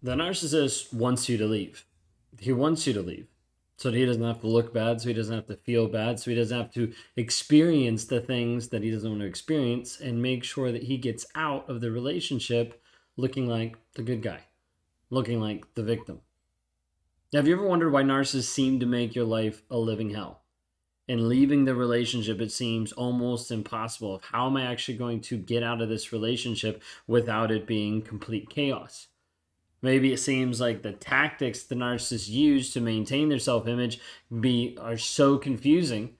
The narcissist wants you to leave. He wants you to leave so that he doesn't have to look bad, so he doesn't have to feel bad, so he doesn't have to experience the things that he doesn't want to experience, and make sure that he gets out of the relationship looking like the good guy, looking like the victim. Have you ever wondered why narcissists seem to make your life a living hell? And leaving the relationship, it seems almost impossible. Of how am I actually going to get out of this relationship without it being complete chaos? Maybe it seems like the tactics the narcissists use to maintain their self-image are so confusing.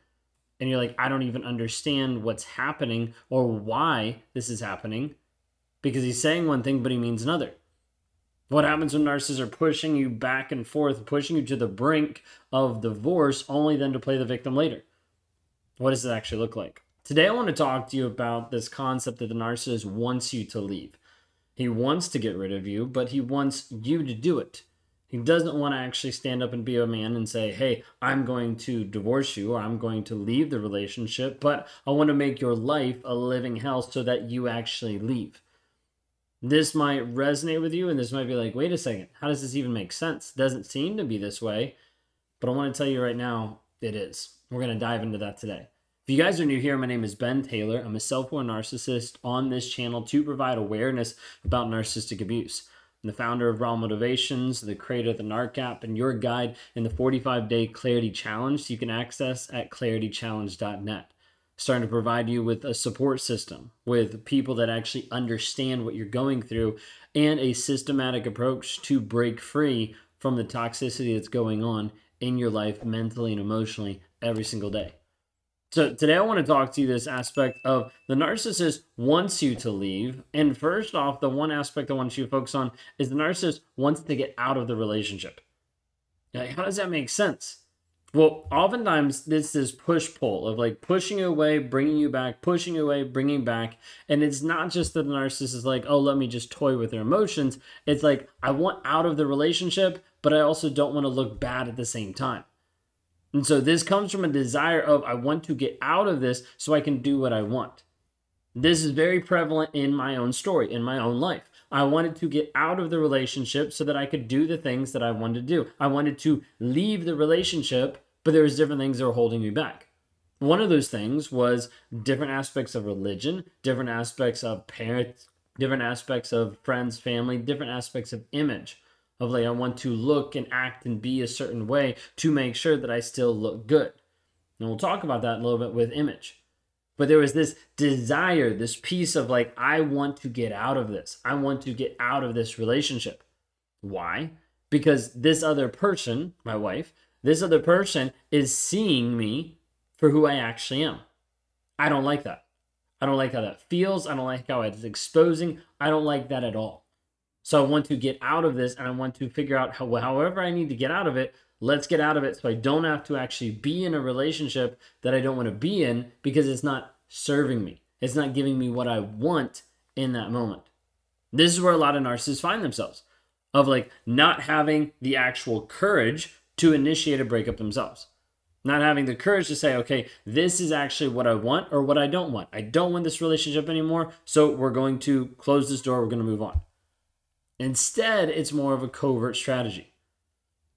And you're like, I don't even understand what's happening or why this is happening. Because he's saying one thing, but he means another. What happens when narcissists are pushing you back and forth, pushing you to the brink of divorce, only then to play the victim later? What does it actually look like? Today, I want to talk to you about this concept that the narcissist wants you to leave. He wants to get rid of you, but he wants you to do it. He doesn't want to actually stand up and be a man and say, hey, I'm going to divorce you or I'm going to leave the relationship, but I want to make your life a living hell so that you actually leave. This might resonate with you, and this might be like, wait a second, how does this even make sense? It doesn't seem to be this way, but I want to tell you right now, it is. We're going to dive into that today. If you guys are new here, my name is Ben Taylor. I'm a self-aware narcissist on this channel to provide awareness about narcissistic abuse. I'm the founder of Raw Motivations, the creator of the NARC app, and your guide in the 45-day Clarity Challenge you can access at claritychallenge.net. Starting to provide you with a support system, with people that actually understand what you're going through, and a systematic approach to break free from the toxicity that's going on in your life mentally and emotionally every single day. So today I want to talk to you this aspect of the narcissist wants you to leave. And first off, the one aspect I want you to focus on is the narcissist wants to get out of the relationship. Now, how does that make sense? Well, oftentimes it's this push-pull of like pushing you away, bringing you back, pushing you away, bringing back. And it's not just that the narcissist is like, oh, let me just toy with their emotions. It's like, I want out of the relationship, but I also don't want to look bad at the same time. And so this comes from a desire of, I want to get out of this so I can do what I want. This is very prevalent in my own story, in my own life. I wanted to get out of the relationship so that I could do the things that I wanted to do. I wanted to leave the relationship, but there was different things that were holding me back. One of those things was different aspects of religion, different aspects of parents, different aspects of friends, family, different aspects of image. Of like, I want to look and act and be a certain way to make sure that I still look good. And we'll talk about that a little bit with image. But there was this desire, this piece of like, I want to get out of this. I want to get out of this relationship. Why? Because this other person, my wife, this other person is seeing me for who I actually am. I don't like that. I don't like how that feels. I don't like how it's exposing. I don't like that at all. So I want to get out of this, and I want to figure out however I need to get out of it, let's get out of it so I don't have to actually be in a relationship that I don't want to be in because it's not serving me. It's not giving me what I want in that moment. This is where a lot of narcissists find themselves, of like not having the actual courage to initiate a breakup themselves. Not having the courage to say, okay, this is actually what I want or what I don't want. I don't want this relationship anymore, so we're going to close this door, we're going to move on. Instead, it's more of a covert strategy.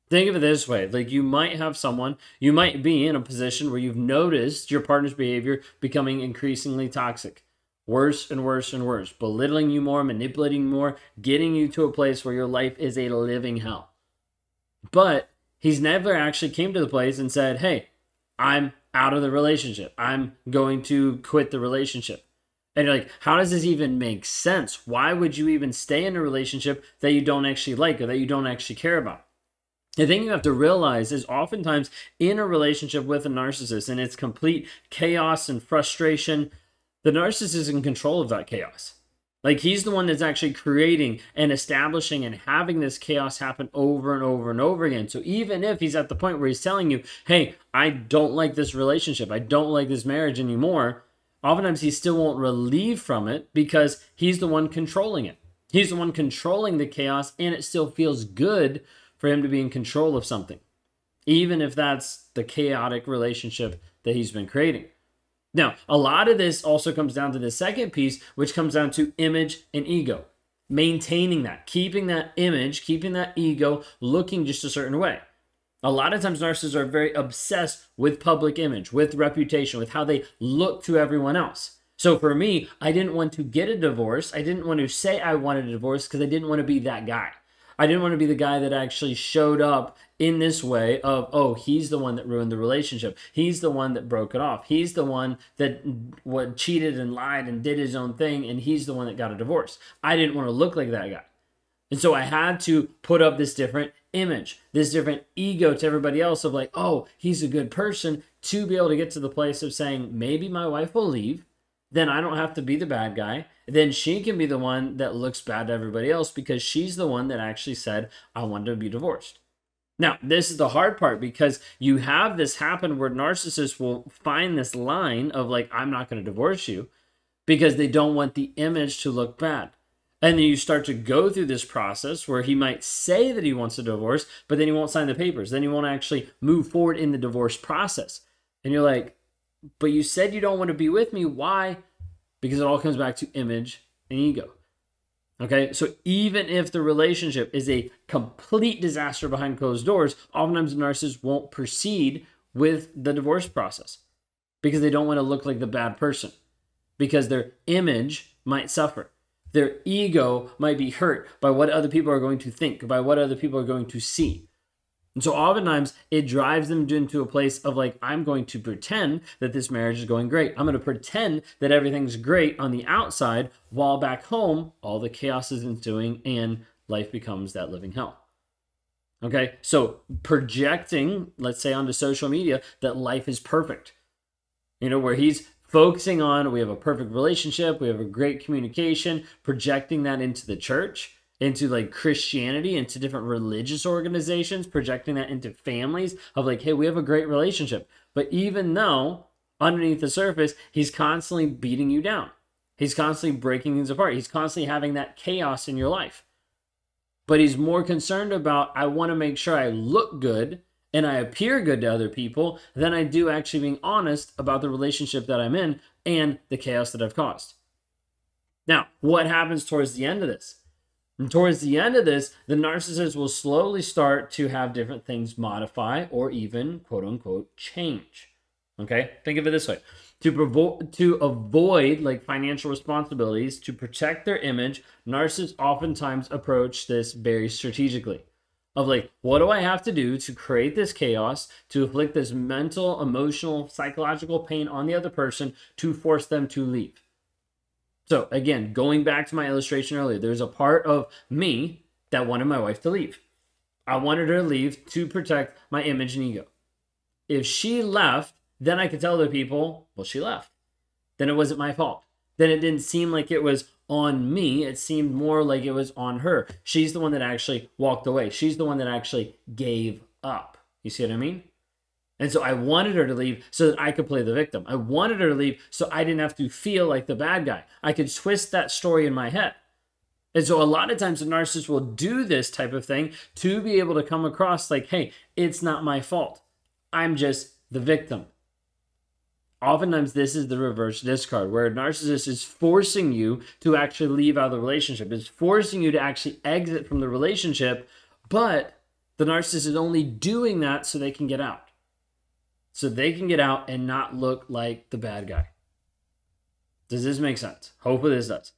Think of it this way, like you might have someone, you might be in a position where you've noticed your partner's behavior becoming increasingly toxic. Worse and worse and worse, belittling you more, manipulating you more, getting you to a place where your life is a living hell. But he's never actually came to the place and said, hey, I'm out of the relationship. I'm going to quit the relationship. And you're like, how does this even make sense? Why would you even stay in a relationship that you don't actually like or that you don't actually care about? The thing you have to realize is oftentimes in a relationship with a narcissist and it's complete chaos and frustration, the narcissist is in control of that chaos. Like he's the one that's actually creating and establishing and having this chaos happen over and over and over again. So even if he's at the point where he's telling you, hey, I don't like this relationship, I don't like this marriage anymore, oftentimes he still won't relieve from it because he's the one controlling it. He's the one controlling the chaos, and it still feels good for him to be in control of something, even if that's the chaotic relationship that he's been creating. Now, a lot of this also comes down to the second piece, which comes down to image and ego. maintaining that, keeping that image, keeping that ego looking just a certain way. A lot of times narcissists are very obsessed with public image, with reputation, with how they look to everyone else. So for me, I didn't want to get a divorce. I didn't want to say I wanted a divorce because I didn't want to be that guy. I didn't want to be the guy that actually showed up in this way of, oh, he's the one that ruined the relationship. He's the one that broke it off. He's the one that cheated and lied and did his own thing, and he's the one that got a divorce. I didn't want to look like that guy. And so I had to put up this different image, this different ego to everybody else of like, oh, he's a good person, to be able to get to the place of saying, maybe my wife will leave, then I don't have to be the bad guy. Then she can be the one that looks bad to everybody else because she's the one that actually said, I wanted to be divorced. Now, this is the hard part because you have this happen where narcissists will find this line of like, I'm not going to divorce you because they don't want the image to look bad. And then you start to go through this process where he might say that he wants a divorce, but then he won't sign the papers. Then he won't actually move forward in the divorce process. And you're like, but you said you don't want to be with me. Why? Because it all comes back to image and ego. Okay, so even if the relationship is a complete disaster behind closed doors, oftentimes narcissists won't proceed with the divorce process because they don't want to look like the bad person, because their image might suffer. Their ego might be hurt by what other people are going to think, by what other people are going to see. And so oftentimes it drives them into a place of like, I'm going to pretend that this marriage is going great. I'm going to pretend that everything's great on the outside while back home, all the chaos is ensuing and life becomes that living hell. Okay, so projecting, let's say onto social media, that life is perfect. You know, where he's focusing on, we have a perfect relationship, we have a great communication, projecting that into the church, into like Christianity, into different religious organizations, projecting that into families of like, hey, we have a great relationship. But even though underneath the surface, he's constantly beating you down. He's constantly breaking things apart. He's constantly having that chaos in your life. But he's more concerned about, I want to make sure I look good and I appear good to other people than I do actually being honest about the relationship that I'm in and the chaos that I've caused. Now, what happens towards the end of this? And towards the end of this, the narcissist will slowly start to have different things modify or even, quote unquote, change. Okay? Think of it this way. To avoid like financial responsibilities, to protect their image, narcissists oftentimes approach this very strategically. Of like, what do I have to do to create this chaos, to inflict this mental, emotional, psychological pain on the other person to force them to leave? So again, going back to my illustration earlier, there's a part of me that wanted my wife to leave. I wanted her to leave to protect my image and ego. If she left, then I could tell other people, well, she left. Then it wasn't my fault. Then it didn't seem like it was on me. It seemed more like it was on her. She's the one that actually walked away. She's the one that actually gave up. You see what I mean? And so I wanted her to leave so that I could play the victim. I wanted her to leave so I didn't have to feel like the bad guy. I could twist that story in my head. And so a lot of times the narcissist will do this type of thing to be able to come across like, hey, it's not my fault. I'm just the victim. Oftentimes this is the reverse discard, where a narcissist is forcing you to actually leave out of the relationship. It's forcing you to actually exit from the relationship, but the narcissist is only doing that so they can get out. So they can get out and not look like the bad guy. Does this make sense? Hopefully this does.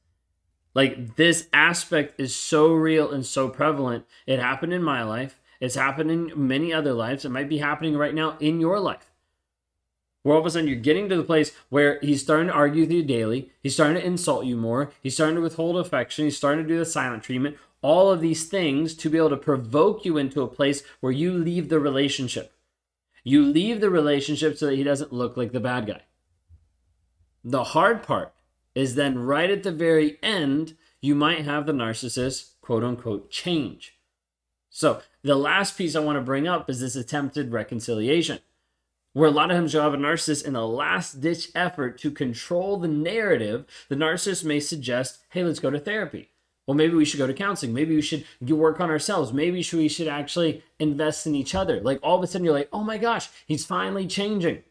Like, this aspect is so real and so prevalent. It happened in my life. It's happened in many other lives. It might be happening right now in your life. Where all of a sudden you're getting to the place where he's starting to argue with you daily. He's starting to insult you more. He's starting to withhold affection. He's starting to do the silent treatment. All of these things to be able to provoke you into a place where you leave the relationship. You leave the relationship so that he doesn't look like the bad guy. The hard part is then right at the very end, you might have the narcissist, quote unquote, change. So the last piece I want to bring up is this attempted reconciliation, where a lot of times you'll have a narcissist in the last ditch effort to control the narrative. The narcissist may suggest, hey, let's go to therapy. Well, maybe we should go to counseling. Maybe we should work on ourselves. Maybe we should actually invest in each other. Like all of a sudden you're like, oh my gosh, he's finally changing.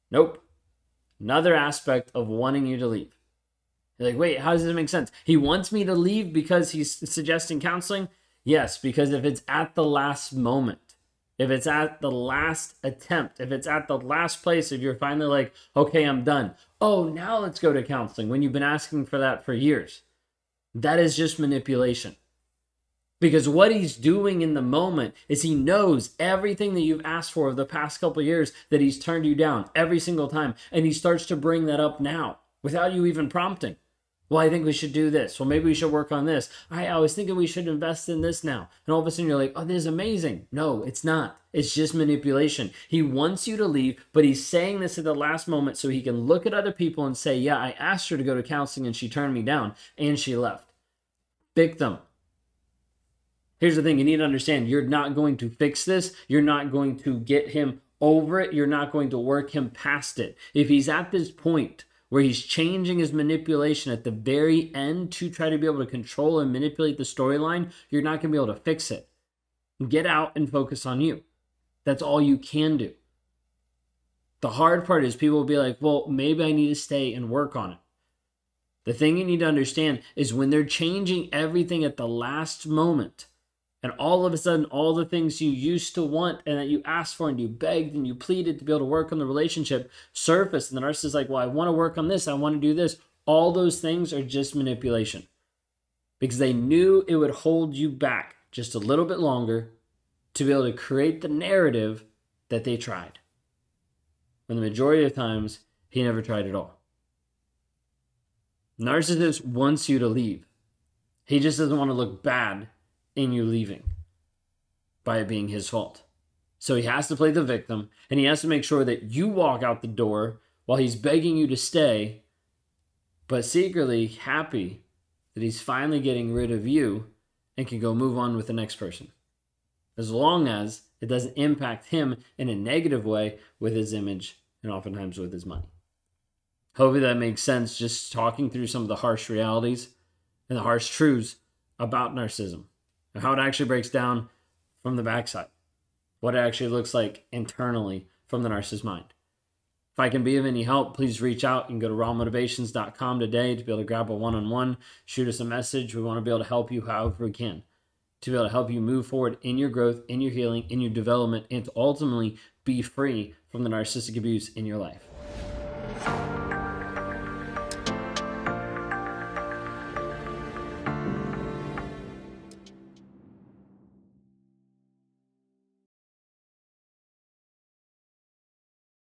Nope. Another aspect of wanting you to leave. You're like, wait, how does this make sense? He wants me to leave because he's suggesting counseling? Yes, because if it's at the last moment, if it's at the last attempt, if it's at the last place, if you're finally like, okay, I'm done. Oh, now let's go to counseling when you've been asking for that for years. That is just manipulation. Because what he's doing in the moment is he knows everything that you've asked for over the past couple of years, that he's turned you down every single time. And he starts to bring that up now without you even prompting. Well, I think we should do this. Well, maybe we should work on this. I was thinking we should invest in this now. And all of a sudden you're like, oh, this is amazing. No, it's not. It's just manipulation. He wants you to leave, but he's saying this at the last moment so he can look at other people and say, yeah, I asked her to go to counseling and she turned me down and she left. Victim. Here's the thing, you need to understand, you're not going to fix this. You're not going to get him over it. You're not going to work him past it. If he's at this point where he's changing his manipulation at the very end to try to be able to control and manipulate the storyline, you're not going to be able to fix it. Get out and focus on you. That's all you can do. The hard part is people will be like, well, maybe I need to stay and work on it. The thing you need to understand is when they're changing everything at the last moment, and all of a sudden, all the things you used to want and that you asked for and you begged and you pleaded to be able to work on the relationship surface. And the narcissist is like, well, I want to work on this. I want to do this. All those things are just manipulation because they knew it would hold you back just a little bit longer to be able to create the narrative that they tried. When the majority of times, he never tried at all. Narcissist wants you to leave. He just doesn't want to look bad in you leaving by it being his fault. So he has to play the victim and he has to make sure that you walk out the door while he's begging you to stay, but secretly happy that he's finally getting rid of you and can go move on with the next person. As long as it doesn't impact him in a negative way with his image and oftentimes with his money. Hopefully that makes sense, just talking through some of the harsh realities and the harsh truths about narcissism. And how it actually breaks down from the backside. What it actually looks like internally from the narcissist's mind. If I can be of any help, please reach out. You can go to rawmotivations.com today to be able to grab a one-on-one. Shoot us a message. We want to be able to help you however we can. To be able to help you move forward in your growth, in your healing, in your development, and to ultimately be free from the narcissistic abuse in your life.